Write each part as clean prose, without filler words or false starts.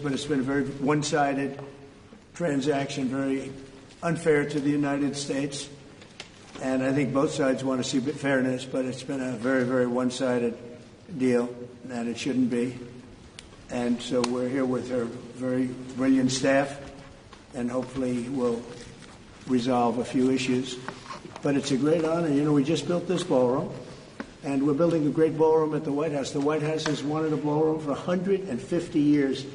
but it's been a very one-sided transaction, very unfair to the United States. And I think both sides want to see fairness, but it's been a very, very one-sided deal, and it shouldn't be. And so we're here with her very brilliant staff, and hopefully we'll resolve a few issues. But it's a great honor. You know, we just built this ballroom, and we're building a great ballroom at the White House. The White House has wanted a ballroom for 150 years,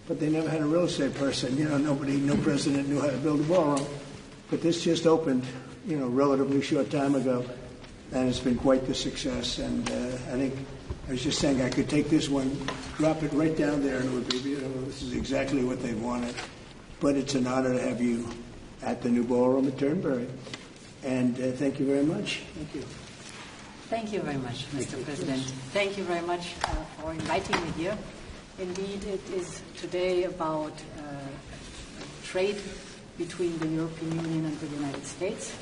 but they never had a real estate person. You know, no president knew how to build a ballroom. But this just opened, you know, relatively short time ago, and it's been quite the success. And I think I was just saying I could take this one, drop it right down there, and it would be beautiful. This is exactly what they wanted. But it's an honor to have you at the new ballroom at Turnberry. And thank you very much. Thank you. Thank you very much, Mr. President. Thank you very much for inviting me here. Indeed, it is today about trade between the European Union and the United States.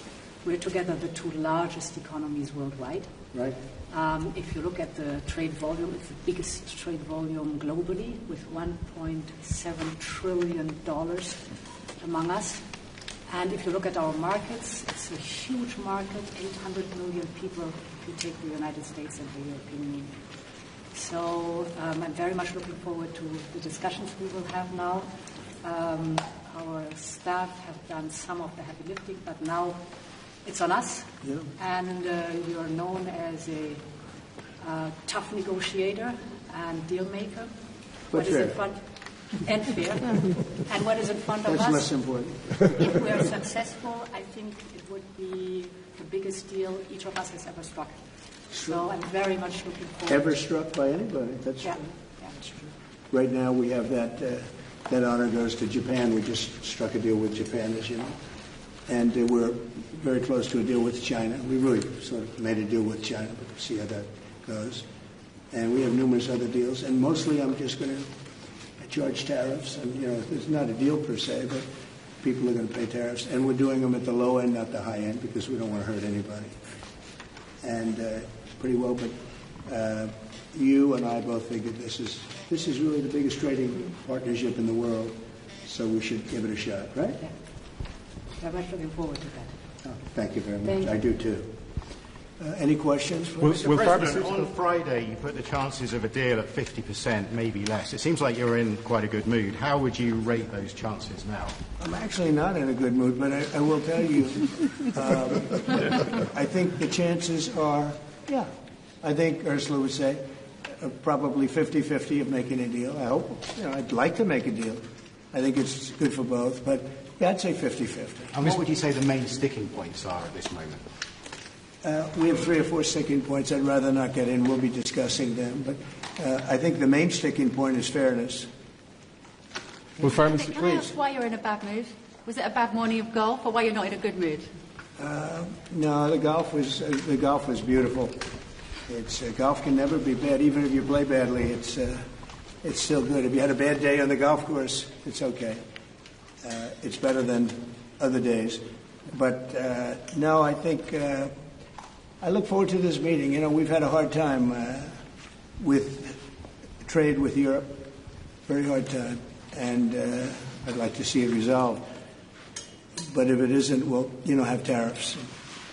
We're together the two largest economies worldwide. Right. If you look at the trade volume, it's the biggest trade volume globally, with $1.7 trillion among us. And if you look at our markets, it's a huge market, 800 million people if you take the United States and the European Union. So I'm very much looking forward to the discussions we will have now. Our staff have done some of the heavy lifting, but now it's on us. Yeah. And you are known as a tough negotiator and deal maker. But fair. And fair. And what is in front of us? That's less important. If we are successful, I think it would be the biggest deal each of us has ever struck. So I'm very much looking forward. Ever struck by anybody? That's true. Yeah, that's true. Right now we have that honor goes to Japan. We just struck a deal with Japan, as you know. And we're very close to a deal with China. We really sort of made a deal with China, but we'll see how that goes. And we have numerous other deals. And mostly I'm just going to charge tariffs. And, you know, it's not a deal per se, but people are going to pay tariffs. And we're doing them at the low end, not the high end, because we don't want to hurt anybody. And pretty well, but you and I both figured this is really the biggest trading partnership in the world, so we should give it a shot, right? Yeah. I'm much looking forward to that. Oh, thank you very much. I do too. Any questions? Mr. President, on Friday you put the chances of a deal at 50%, maybe less. It seems like you're in quite a good mood. How would you rate those chances now? I'm actually not in a good mood, but I will tell you, I think the chances are, I think Ursula would say, probably 50-50 of making a deal. I hope, I'd like to make a deal. I think it's good for both, but I'd say 50-50. And what would you say the main sticking points are at this moment? We have 3 or 4 sticking points. I'd rather not get in. We'll be discussing them. But I think the main sticking point is fairness. Can I ask why you're in a bad mood? Was it a bad morning of golf, or why you're not in a good mood? No, the golf was beautiful. Golf can never be bad, even if you play badly. It's still good. If you had a bad day on the golf course, it's okay. It's better than other days. But no, I think I look forward to this meeting. You know, we've had a hard time with trade with Europe, very hard time, and I'd like to see it resolved. But if it isn't, we'll, have tariffs.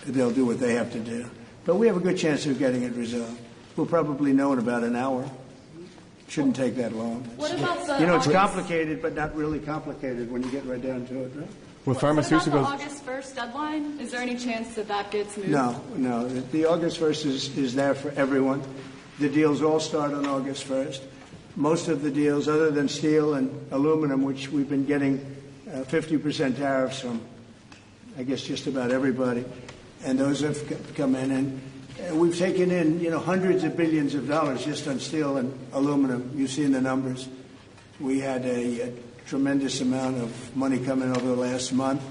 They'll do what they have to do. But we have a good chance of getting it resolved. We'll probably know in about an hour. Shouldn't take that long. What about the it's complicated, but not really complicated when you get right down to it, right? Well, Pharmaceuticals. What about the August 1st deadline? Is there any chance that gets moved? No. The August 1st is there for everyone. The deals all start on August 1st. Most of the deals, other than steel and aluminum, which we've been getting 50% tariffs from, I guess, just about everybody, and those have come in. And we've taken in, hundreds of billions of dollars just on steel and aluminum. You've seen the numbers. We had a tremendous amount of money come in over the last month,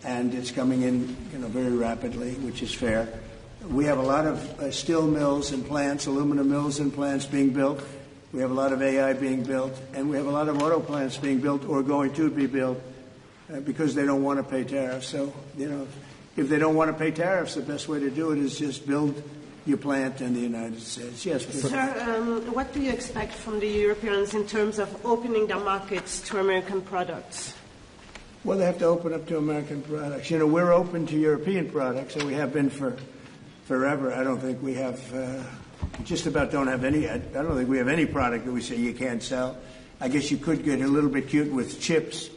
and it's coming in, very rapidly, which is fair. We have a lot of steel mills and plants, aluminum mills and plants being built. We have a lot of AI being built, and we have a lot of auto plants being built or going to be built because they don't want to pay tariffs. So, if they don't want to pay tariffs, the best way to do it is just build you plant in the United States. Yes, please. Sir, what do you expect from the Europeans in terms of opening their markets to American products? Well, they have to open up to American products. You know, we're open to European products, and we have been for forever. I don't think we have, just about don't have any, I don't think we have any product that we say you can't sell. I guess you could get a little bit cute with chips,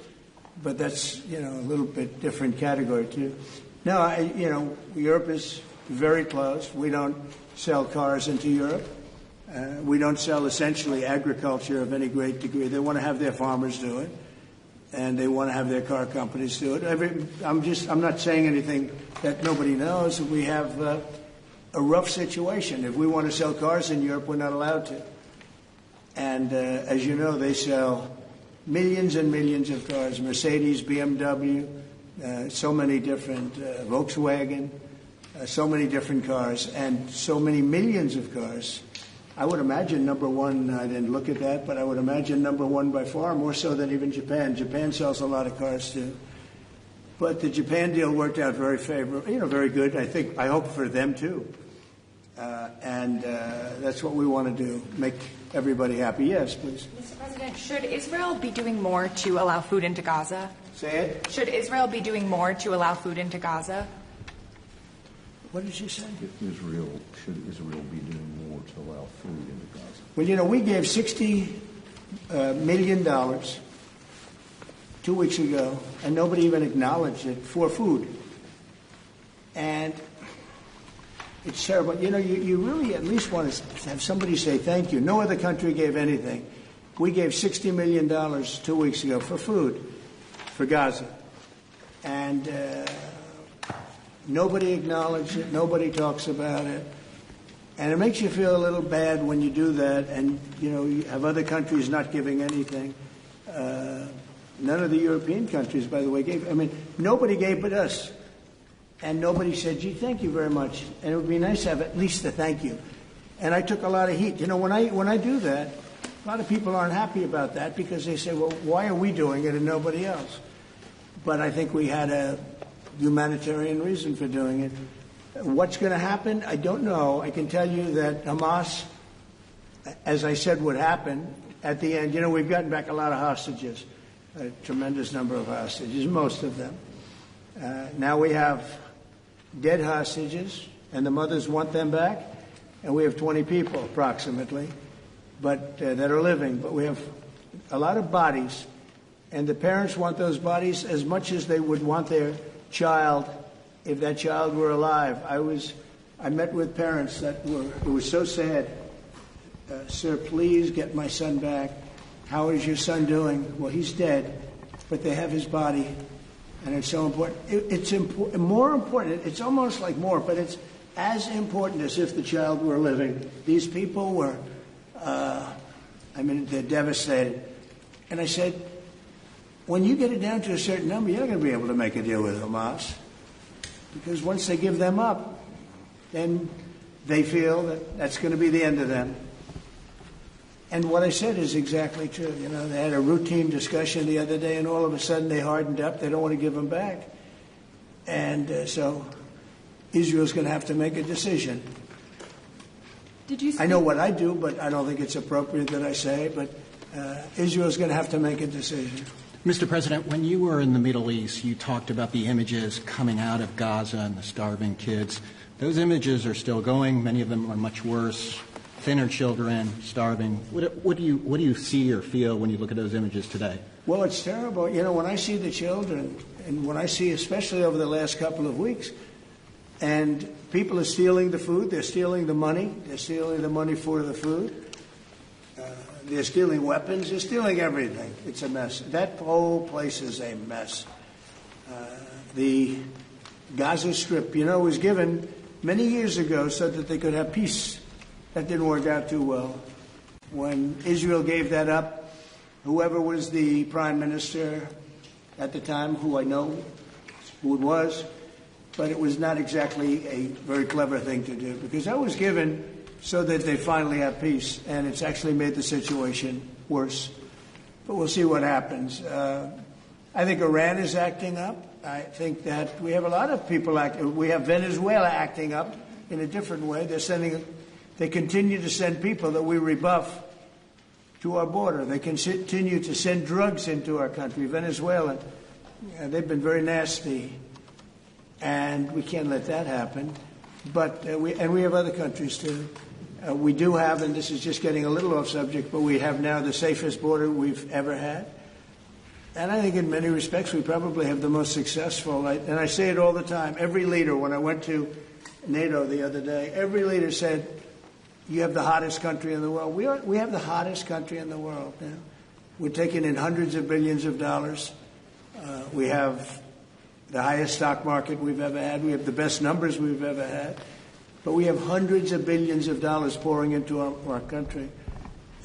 but that's, you know, a little bit different category, too. No, Europe is very close. We don't sell cars into Europe. We don't sell essentially agriculture of any great degree. They want to have their farmers do it, and they want to have their car companies do it. I'm not saying anything that nobody knows. We have a rough situation. If we want to sell cars in Europe, we're not allowed to. And as you know, they sell millions and millions of cars, Mercedes, BMW, so many different, Volkswagen, so many different cars, and so many millions of cars. I would imagine number one, I didn't look at that, but I would imagine number one by far, more so than even Japan. Japan sells a lot of cars too. But the Japan deal worked out very favorable, very good. I hope for them too. And that's what we want to do, make everybody happy. Yes, please. Mr. President, should Israel be doing more to allow food into Gaza? Say it. Should Israel be doing more to allow food into Gaza? What did you say? Should Israel be doing more to allow food into Gaza? Well, we gave $60 million 2 weeks ago, and nobody even acknowledged it, for food. And it's terrible. You really at least want to have somebody say thank you. No other country gave anything. We gave $60 million 2 weeks ago for food, for Gaza. And nobody acknowledged it. Nobody talks about it. And it makes you feel a little bad when you do that and, you have other countries not giving anything. None of the European countries, by the way, gave. Nobody gave but us. And nobody said, gee, thank you very much. And it would be nice to have at least a thank you. And I took a lot of heat. When I do that, a lot of people aren't happy about that because they say, well, why are we doing it and nobody else? But I think we had a humanitarian reason for doing it. What's going to happen? I don't know. I can tell you that Hamas, as I said, would happen at the end. We've gotten back a lot of hostages, a tremendous number of hostages, most of them. Now we have dead hostages, and the mothers want them back, and we have 20 people approximately, but that are living. But we have a lot of bodies, and the parents want those bodies as much as they would want their child if that child were alive. I met with parents it was so sad. Sir, please get my son back. How is your son doing? Well, he's dead, but they have his body. And it's so important. It's more important. It's almost like more, but it's as important as if the child were living. These people were, they're devastated. And I said, when you get it down to a certain number, you're not going to be able to make a deal with Hamas. Because once they give them up, then they feel that that's going to be the end of them. And what I said is exactly true. They had a routine discussion the other day, and all of a sudden they hardened up. They don't want to give them back. And so Israel's going to have to make a decision. I know what I do, but I don't think it's appropriate that I say it. But Israel's going to have to make a decision. Mr. President, when you were in the Middle East, you talked about the images coming out of Gaza and the starving kids. Those images are still going. Many of them are much worse. Thinner children, starving. What do you see or feel when you look at those images today? Well, it's terrible. When I see the children, and when I see, especially over the last couple of weeks, and people are stealing the food, they're stealing the money, for the food, they're stealing weapons, they're stealing everything. It's a mess. That whole place is a mess. The Gaza Strip, was given many years ago so that they could have peace. That didn't work out too well. When Israel gave that up, whoever was the prime minister at the time, who I know who it was, but it was not exactly a very clever thing to do, because that was given so that they finally have peace, and it's actually made the situation worse. But we'll see what happens. I think Iran is acting up. I think that we have a lot of people acting. We have Venezuela acting up. in a different way. They continue to send people that we rebuff to our border. They continue to send drugs into our country. Venezuela, they've been very nasty, and we can't let that happen. But we have other countries too. We do have, and this is just getting a little off subject, but we have now the safest border we've ever had. And I think in many respects we probably have the most successful, and I say it all the time. Every leader, when I went to NATO the other day, every leader said, you have the hottest country in the world. We have the hottest country in the world now. We're taking in hundreds of billions of dollars. We have the highest stock market we've ever had. We have the best numbers we've ever had. But we have hundreds of billions of dollars pouring into our country.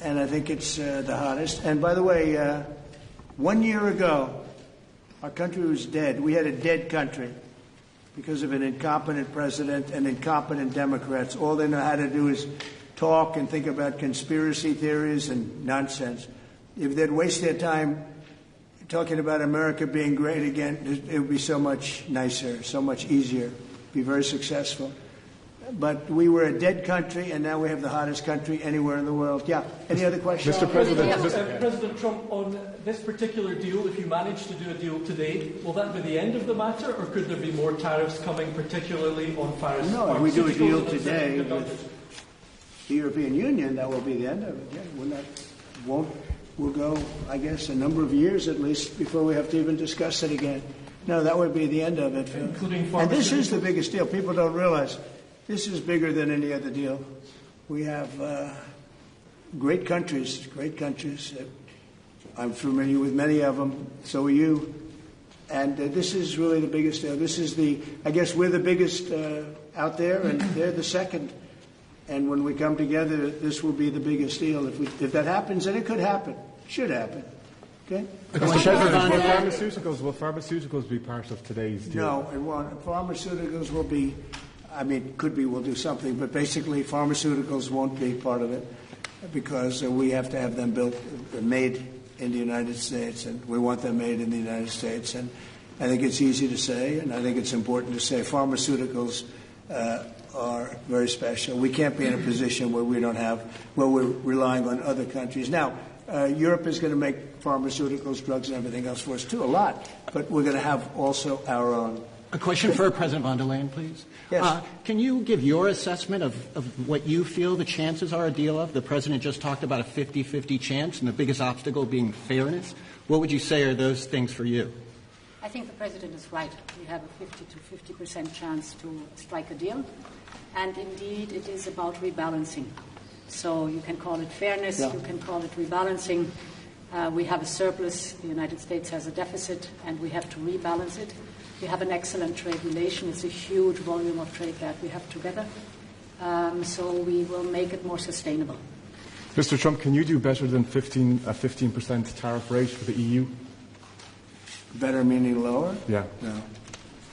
And I think it's the hottest. And by the way, 1 year ago, our country was dead. We had a dead country because of an incompetent president and incompetent Democrats. All they know how to do is talk and think about conspiracy theories and nonsense. If they'd waste their time talking about America being great again, it would be so much nicer, so much easier, be very successful. But we were a dead country, and now we have the hottest country anywhere in the world. Yeah. Any other questions? Mr. President, President Trump, on this particular deal, if you manage to do a deal today, will that be the end of the matter, or could there be more tariffs coming, particularly on Pharmaceuticals? No, if we do a deal today with the European Union, that will be the end of it. Yeah, we'll go, I guess, a number of years at least before we have to even discuss it again. No, that would be the end of it. Including Pharmaceuticals. And this is the biggest deal. People don't realize. This is bigger than any other deal. We have great countries. I'm familiar with many of them. So are you. And this is really the biggest deal. I guess we're the biggest out there, and they're the second. And when we come together, this will be the biggest deal. If that happens, and it could happen, should happen. Okay? Mr. President, will pharmaceuticals be part of today's deal? No, it won't. Pharmaceuticals will be. Could be we'll do something, but basically pharmaceuticals won't be part of it because we have to have them made in the United States, and we want them made in the United States. And I think it's easy to say, and I think it's important to say pharmaceuticals are very special. We can't be in a position where we're relying on other countries. Now, Europe is going to make pharmaceuticals, drugs, and everything else for us too, a lot, but we're going to have also our own. A question for President von der Leyen, please. Yes. Can you give your assessment of what you feel the chances are a deal of? The President just talked about a 50-50 chance and the biggest obstacle being fairness. What would you say are those things for you? I think the President is right. We have a 50 to 50% chance to strike a deal. And indeed, it is about rebalancing. So you can call it fairness, You can call it rebalancing. We have a surplus. The United States has a deficit, and we have to rebalance it. We have an excellent trade relation. It's a huge volume of trade that we have together. So we will make it more sustainable. Mr. Trump, can you do better than 15% tariff rate for the EU? Better meaning lower? Yeah. No.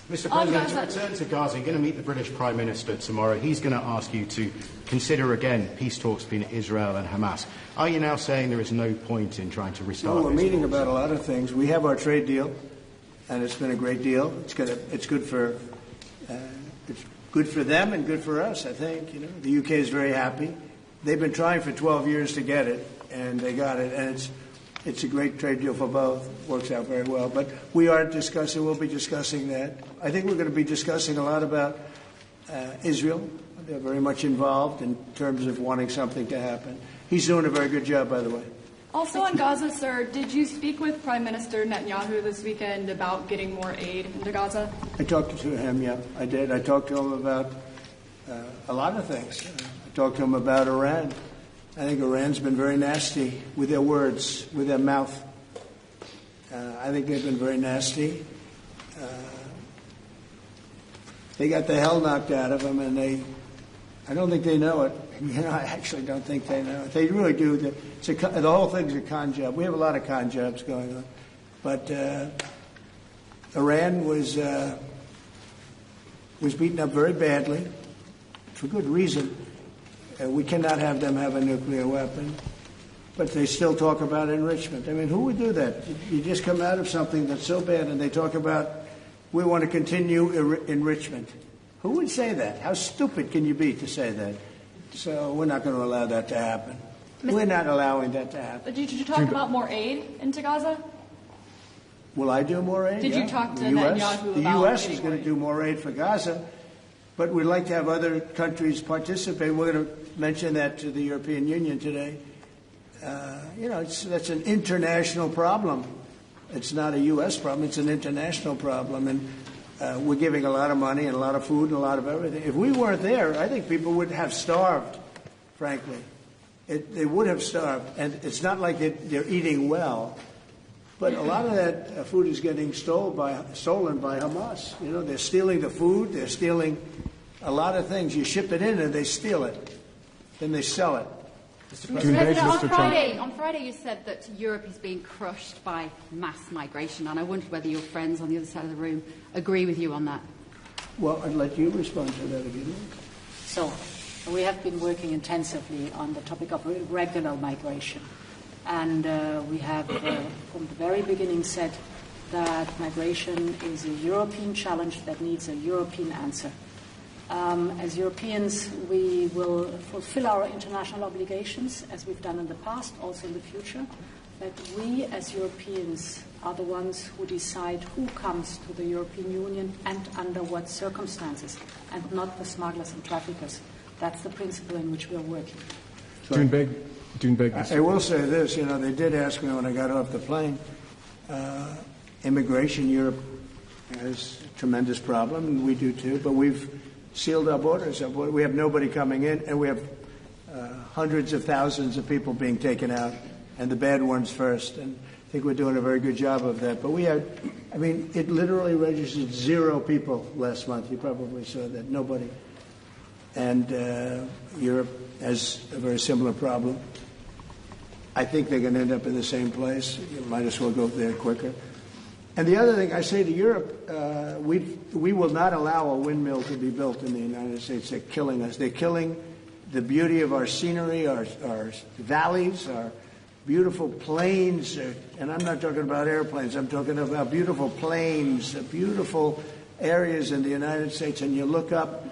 Mr. President, to return to Gaza, you're going to meet the British Prime Minister tomorrow. He's going to ask you to consider again peace talks between Israel and Hamas. Are you now saying there is no point in trying to restart? No, we're meeting about a lot of things. We have our trade deal. And it's been a great deal. It's good for them and good for us. I think the UK is very happy. They've been trying for 12 years to get it, and they got it. And it's a great trade deal for both. Works out very well. But we are discussing. We'll be discussing that. I think we're going to be discussing a lot about Israel. They're very much involved in terms of wanting something to happen. He's doing a very good job, by the way. Also on Gaza, sir, did you speak with Prime Minister Netanyahu this weekend about getting more aid into Gaza? I talked to him, yeah, I did. I talked to him about a lot of things. I talked to him about Iran. I think Iran's been very nasty with their words, with their mouth. I think they've been very nasty. They got the hell knocked out of them, and I don't think they know it. I actually don't think they know it. They really do. The whole thing's a con job. We have a lot of con jobs going on. But Iran was beaten up very badly for good reason. We cannot have them have a nuclear weapon. But they still talk about enrichment. I mean, who would do that? You just come out of something that's so bad and they talk about, we want to continue enrichment. Who would say that? How stupid can you be to say that? So we're not going to allow that to happen. We're not allowing that to happen. Did you talk about more aid into Gaza? Will I do more aid? Did you talk to the US, Netanyahu the about U.S. getting is going more to do more aid for Gaza, but we'd like to have other countries participate. We're going to mention that to the European Union today. That's an international problem. It's not a U.S. problem. It's an international problem, and we're giving a lot of money and a lot of food and a lot of everything. If we weren't there, I think people would have starved, frankly. They would have starved, and it's not like they're eating well. But a lot of that food is getting stolen by Hamas. They're stealing the food. They're stealing a lot of things. You ship it in and they steal it. Then they sell it. On Friday you said that Europe is being crushed by mass migration, and I wondered whether your friends on the other side of the room agree with you on that. Well, I'd let you respond to that if you like. So we have been working intensively on the topic of irregular migration. And we have, from the very beginning, said that migration is a European challenge that needs a European answer. As Europeans, we will fulfill our international obligations, as we've done in the past, also in the future. But we, as Europeans, are the ones who decide who comes to the European Union and under what circumstances, and not the smugglers and traffickers. That's the principle in which we are working. I will say this, they did ask me when I got off the plane, immigration, Europe has a tremendous problem, and we do too, but we've sealed our borders. We have nobody coming in, and we have hundreds of thousands of people being taken out, and the bad ones first, and I think we're doing a very good job of that. But it literally registered 0 people last month. You probably saw that, nobody. And Europe has a very similar problem. I think they're going to end up in the same place. You might as well go there quicker. And the other thing I say to Europe, we will not allow a windmill to be built in the United States. They're killing us. They're killing the beauty of our scenery, our valleys, our beautiful plains. And I'm not talking about airplanes. I'm talking about beautiful plains, beautiful areas in the United States. And you look up,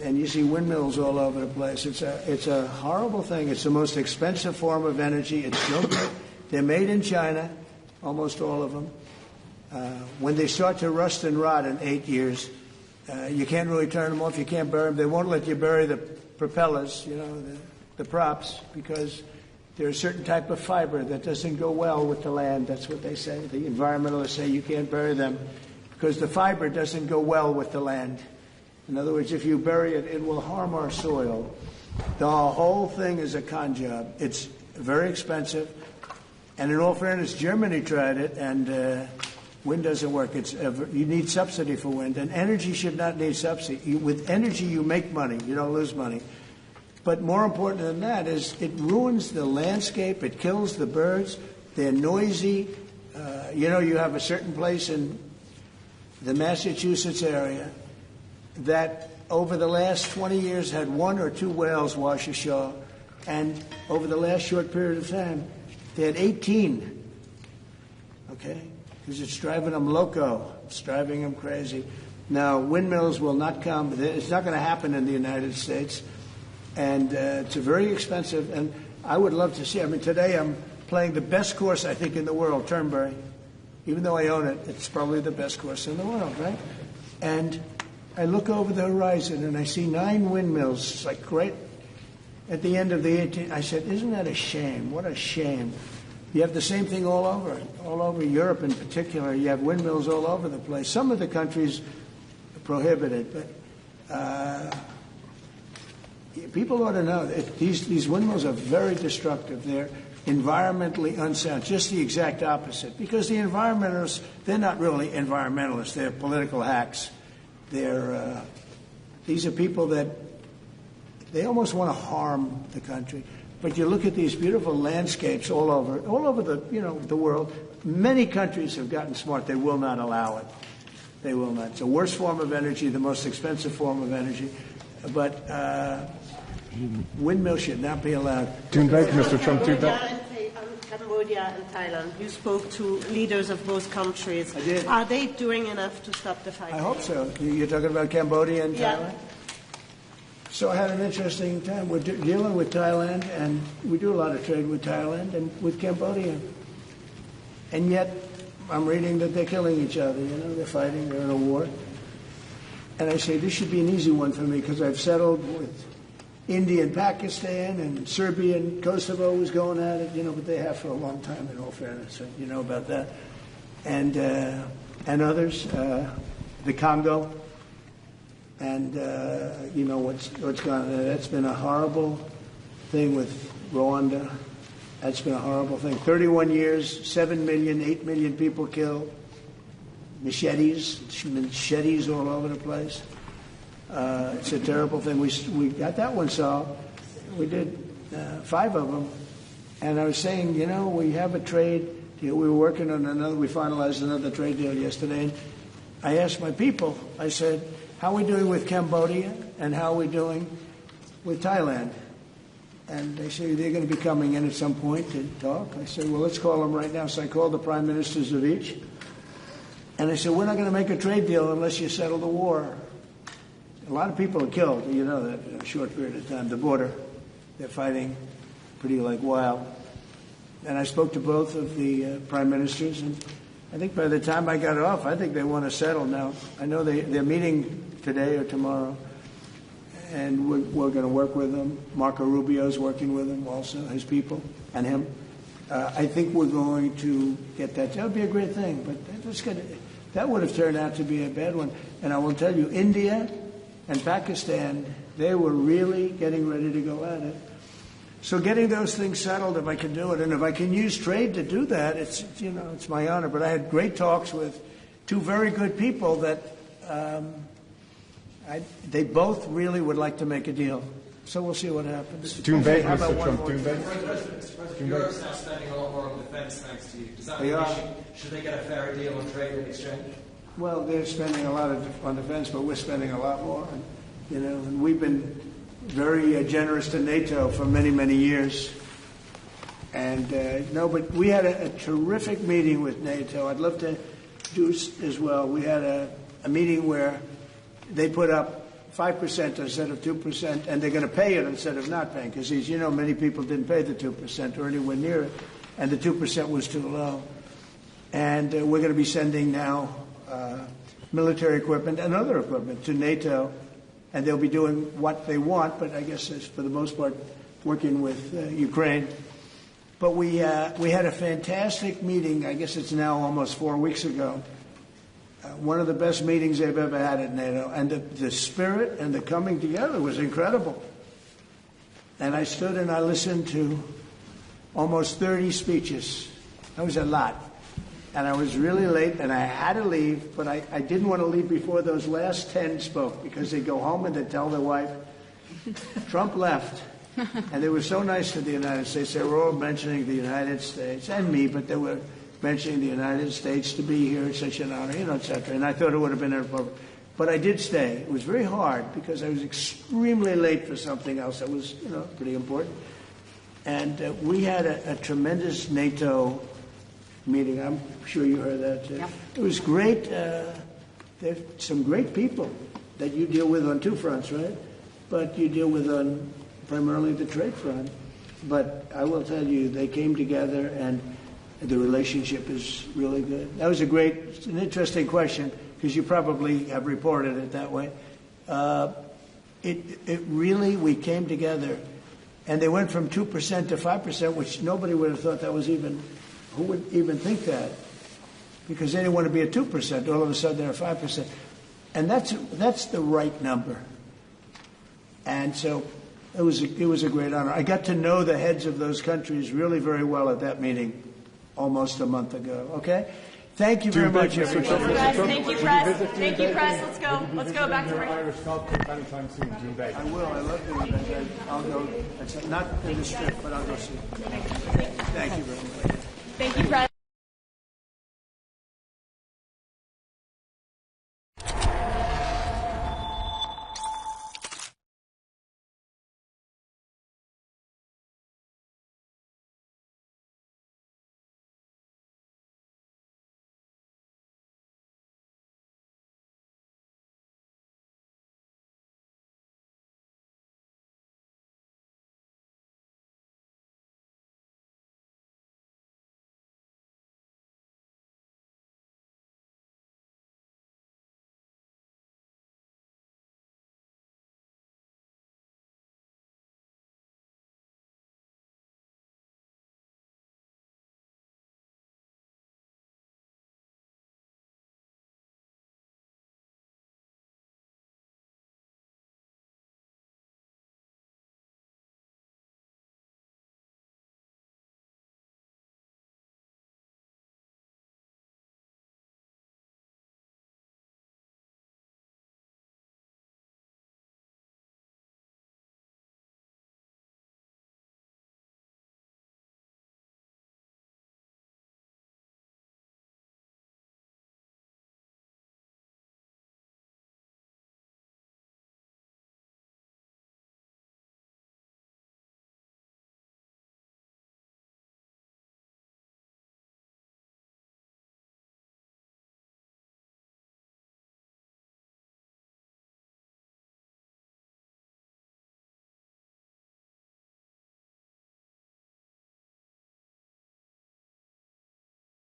and you see windmills all over the place. It's a horrible thing. It's the most expensive form of energy. It's no good. They're made in China, almost all of them. When they start to rust and rot in 8 years, you can't really turn them off. You can't bury them. They won't let you bury the propellers, the props, because there's a certain type of fiber that doesn't go well with the land. That's what they say. The environmentalists say you can't bury them because the fiber doesn't go well with the land. In other words, if you bury it, it will harm our soil. The whole thing is a con job. It's very expensive. And in all fairness, Germany tried it, and wind doesn't work. You need subsidy for wind, and energy should not need subsidy. With energy, you make money. You don't lose money. But more important than that is it ruins the landscape. It kills the birds. They're noisy. You have a certain place in the Massachusetts area that over the last 20 years had 1 or 2 whales wash ashore, and over the last short period of time, they had 18, okay? Because it's driving them loco. It's driving them crazy. Now, windmills will not come. It's not going to happen in the United States, and it's very expensive, and I would love to see. Today I'm playing the best course, I think, in the world, Turnberry. Even though I own it, it's probably the best course in the world, right? And I look over the horizon and I see 9 windmills. It's like right at the end of the 18th. I said, isn't that a shame? What a shame. You have the same thing all over Europe in particular. You have windmills all over the place. Some of the countries prohibit it, but people ought to know that these windmills are very destructive. They're environmentally unsound, just the exact opposite. Because the environmentalists, they're not really environmentalists. They're political hacks. These are people that they almost want to harm the country. But you look at these beautiful landscapes all over the world. Many countries have gotten smart. They will not allow it. They will not. It's the worst form of energy, the most expensive form of energy. But windmills should not be allowed. Mr. Trump, Cambodia and Thailand. You spoke to leaders of both countries. I did. Are they doing enough to stop the fight? I hope so. You're talking about Cambodia and Yeah. Thailand? So I had an interesting time. We're dealing with Thailand, and we do a lot of trade with Thailand and with Cambodia. And yet, I'm reading that they're killing each other, they're fighting, they're in a war. And I say, this should be an easy one for me, because I've settled with India and Pakistan, and Serbia and Kosovo was going at it, but they have for a long time, in all fairness, so you know about that. And others, the Congo, and what's gone on. That's been a horrible thing with Rwanda. That's been a horrible thing. 31 years, 7 million, 8 million people killed. Machetes all over the place. It's a terrible thing. We got that one solved. We did 5 of them. And I was saying, we have a trade deal. We were working on another. We finalized another trade deal yesterday. And I asked my people, I said, how are we doing with Cambodia and how are we doing with Thailand? And they say they're going to be coming in at some point to talk. I said, well, let's call them right now. So I called the prime ministers of each. And I said, we're not going to make a trade deal unless you settle the war. A lot of people are killed, that in a short period of time. The border, they're fighting pretty like wild. And I spoke to both of the prime ministers, and I think by the time I got off, I think they want to settle now. I know they're meeting today or tomorrow, and we're going to work with them. Marco Rubio's working with them also, his people, and him. I think we're going to get that. That would be a great thing, but that would have turned out to be a bad one. And I will tell you, India and Pakistan, they were really getting ready to go at it. So getting those things settled, if I can do it, and if I can use trade to do that, it's my honor. But I had great talks with 2 very good people that they both really would like to make a deal. So we'll see what happens. Turnberry, How about Mr. one Trump, more? President, Europe's now spending a lot more on defence thanks to you. Does that mean should they get a fair deal on trade in exchange? Well, they're spending a lot on defense, but we're spending a lot more. And we've been very generous to NATO for many, many years. And but we had a terrific meeting with NATO. I'd love to do as well. We had a meeting where they put up 5% instead of 2%, and they're going to pay it instead of not paying, because many people didn't pay the 2% or anywhere near it, and the 2% was too low. And we're going to be sending now military equipment and other equipment to NATO, and they'll be doing what they want, but I guess it's for the most part working with Ukraine. But we had a fantastic meeting. I guess it's now almost 4 weeks ago. One of the best meetings they've ever had at NATO, and the spirit and the coming together was incredible. And I stood and I listened to almost 30 speeches. That was a lot. And I was really late, and I had to leave, but I didn't want to leave before those last 10 spoke, because they go home and they tell their wife, Trump left. And they were so nice to the United States. They were all mentioning the United States, and me, but they were mentioning the United States to be here. It's such an honor, et cetera. And I thought it would have been inappropriate. But I did stay. It was very hard, because I was extremely late for something else that was, pretty important. And we had a tremendous NATO meeting. I'm sure you heard that too. Yep. It was great. There's some great people that you deal with on 2 fronts, right? But you deal with on primarily the trade front. But I will tell you, they came together, and the relationship is really good. That was an interesting question, because you probably have reported it that way. It really, we came together, and they went from 2% to 5%, which nobody would have thought that was even. Who would even think that? Because they didn't want to be at 2%. All of a sudden, they're 5%. And that's the right number. And so it was a great honor. I got to know the heads of those countries really very well at that meeting almost a month ago. Okay? Thank you very much, everybody. Thank you, Press. Thank you, Press. Let's go. Let's go back to work. Irish Celtic anytime soon, Turnberry. I will. I love doing that. I'll go. It's not in the strip, but I'll go see. Thank you very much. Thank you, Press.